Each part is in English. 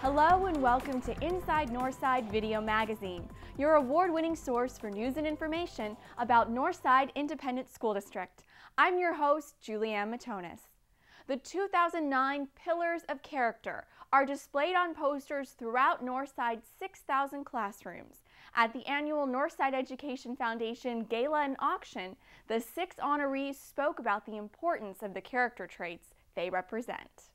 Hello and welcome to Inside Northside Video Magazine, your award-winning source for news and information about Northside Independent School District. I'm your host, Julianne Matonis. The 2009 Pillars of Character are displayed on posters throughout Northside's 6,000 classrooms. At the annual Northside Education Foundation Gala and Auction, the 6 honorees spoke about the importance of the character traits they represent.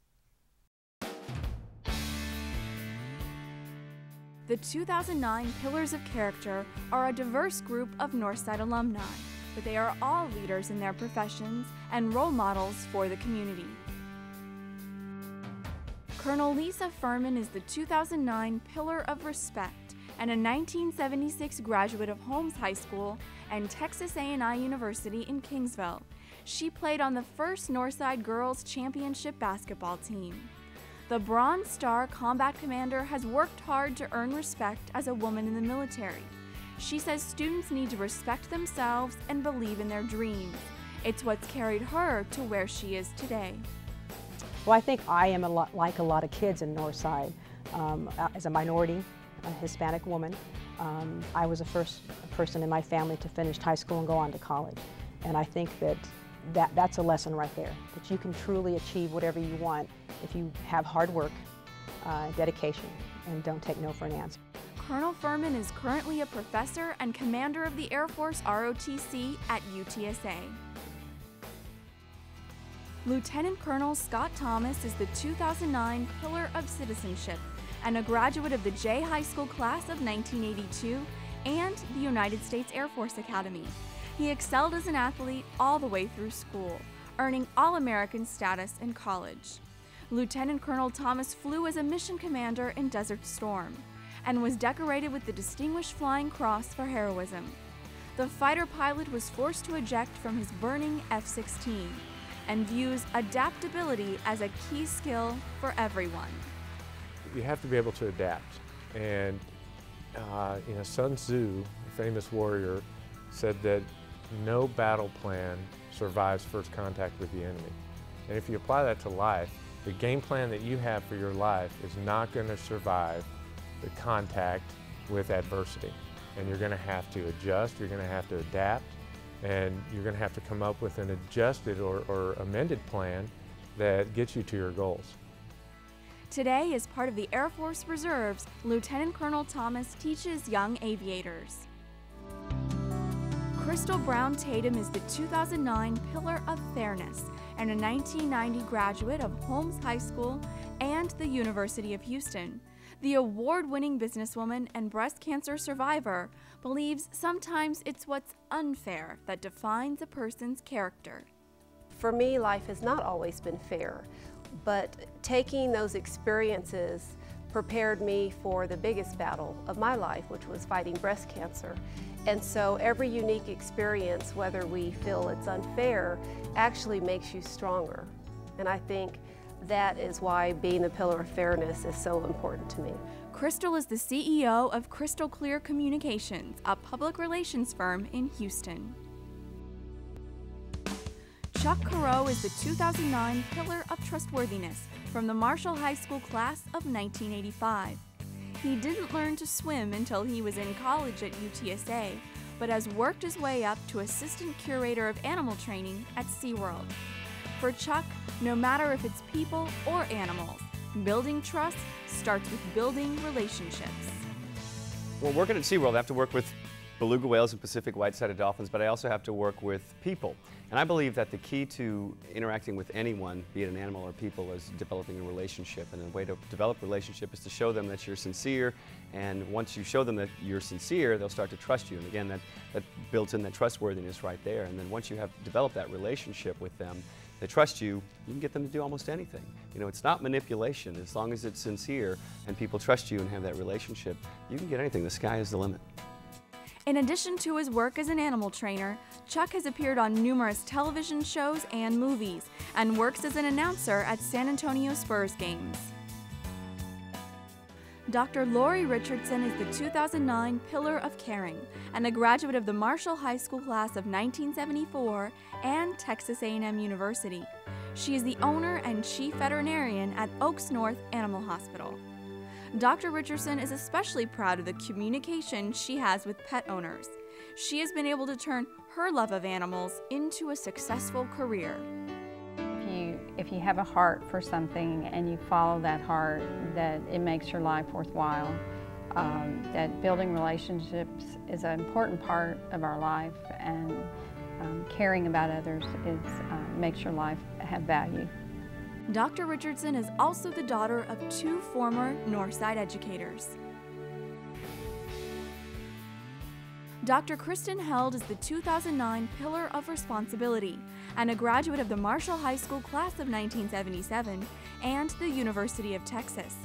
The 2009 Pillars of Character are a diverse group of Northside alumni, but they are all leaders in their professions and role models for the community. Colonel Lisa Furman is the 2009 Pillar of Respect and a 1976 graduate of Holmes High School and Texas A&I University in Kingsville. She played on the first Northside Girls Championship basketball team. The Bronze Star Combat Commander has worked hard to earn respect as a woman in the military. She says students need to respect themselves and believe in their dreams. It's what's carried her to where she is today. Well, I think I am like a lot of kids in Northside. As a minority, a Hispanic woman, I was the first person in my family to finish high school and go on to college. And I think that's a lesson right there, that you can truly achieve whatever you want if you have hard work, dedication, and don't take no for an answer. Colonel Furman is currently a professor and commander of the Air Force ROTC at UTSA. Lieutenant Colonel Scott Thomas is the 2009 Pillar of Citizenship and a graduate of the Jay High School class of 1982 and the United States Air Force Academy. He excelled as an athlete all the way through school, earning All-American status in college. Lieutenant Colonel Thomas flew as a mission commander in Desert Storm and was decorated with the Distinguished Flying Cross for heroism. The fighter pilot was forced to eject from his burning F-16 and views adaptability as a key skill for everyone. You have to be able to adapt. And Sun Tzu, a famous warrior, said that no battle plan survives first contact with the enemy. And if you apply that to life, the game plan that you have for your life is not going to survive the contact with adversity. And you're going to have to adjust, you're going to have to adapt, and you're going to have to come up with an adjusted or amended plan that gets you to your goals. Today, as part of the Air Force Reserves, Lieutenant Colonel Thomas teaches young aviators. Crystal Brown Tatum is the 2009 Pillar of Fairness and a 1990 graduate of Holmes High School and the University of Houston. The award-winning businesswoman and breast cancer survivor believes sometimes it's what's unfair that defines a person's character. For me, life has not always been fair, but taking those experiences prepared me for the biggest battle of my life, which was fighting breast cancer. And so every unique experience, whether we feel it's unfair, actually makes you stronger. And I think that is why being the Pillar of Fairness is so important to me. Crystal is the CEO of Crystal Clear Communications, a public relations firm in Houston. Chuck Careau is the 2009 Pillar of Trustworthiness from the Marshall High School class of 1985. He didn't learn to swim until he was in college at UTSA, but has worked his way up to assistant curator of animal training at SeaWorld. For Chuck, no matter if it's people or animals, building trust starts with building relationships. Well, working at SeaWorld, I have to work with beluga whales and Pacific white-sided dolphins, but I also have to work with people. And I believe that the key to interacting with anyone, be it an animal or people, is developing a relationship. And the way to develop a relationship is to show them that you're sincere. And once you show them that you're sincere, they'll start to trust you. And again, that builds in that trustworthiness right there. And then once you have developed that relationship with them, they trust you, you can get them to do almost anything. You know, it's not manipulation. As long as it's sincere and people trust you and have that relationship, you can get anything. The sky is the limit. In addition to his work as an animal trainer, Chuck has appeared on numerous television shows and movies, and works as an announcer at San Antonio Spurs games. Dr. Lori Richardson is the 2009 Pillar of Caring and a graduate of the Marshall High School class of 1974 and Texas A&M University. She is the owner and chief veterinarian at Oaks North Animal Hospital. Dr. Richardson is especially proud of the communication she has with pet owners. She has been able to turn her love of animals into a successful career. If you have a heart for something and you follow that heart, that it makes your life worthwhile. That building relationships is an important part of our life, and caring about others makes your life have value. Dr. Richardson is also the daughter of 2 former Northside educators. Dr. Kristen Held is the 2009 Pillar of Responsibility and a graduate of the Marshall High School class of 1977 and the University of Texas.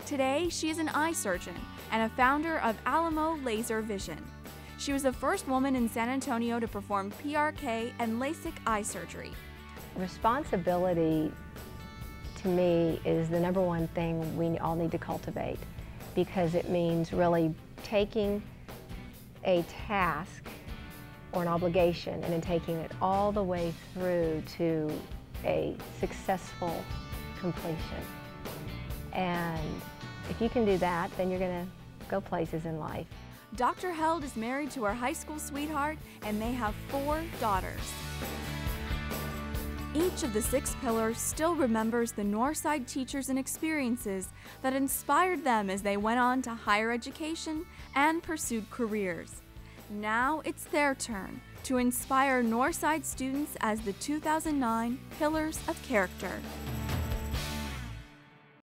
Today, she is an eye surgeon and a founder of Alamo Laser Vision. She was the first woman in San Antonio to perform PRK and LASIK eye surgery. Responsibility, to me, is the #1 thing we all need to cultivate, because it means really taking a task or an obligation and then taking it all the way through to a successful completion. And if you can do that, then you're going to go places in life. Dr. Held is married to her high school sweetheart, and they have 4 daughters. Each of the 6 pillars still remembers the Northside teachers and experiences that inspired them as they went on to higher education and pursued careers. Now it's their turn to inspire Northside students as the 2009 Pillars of Character.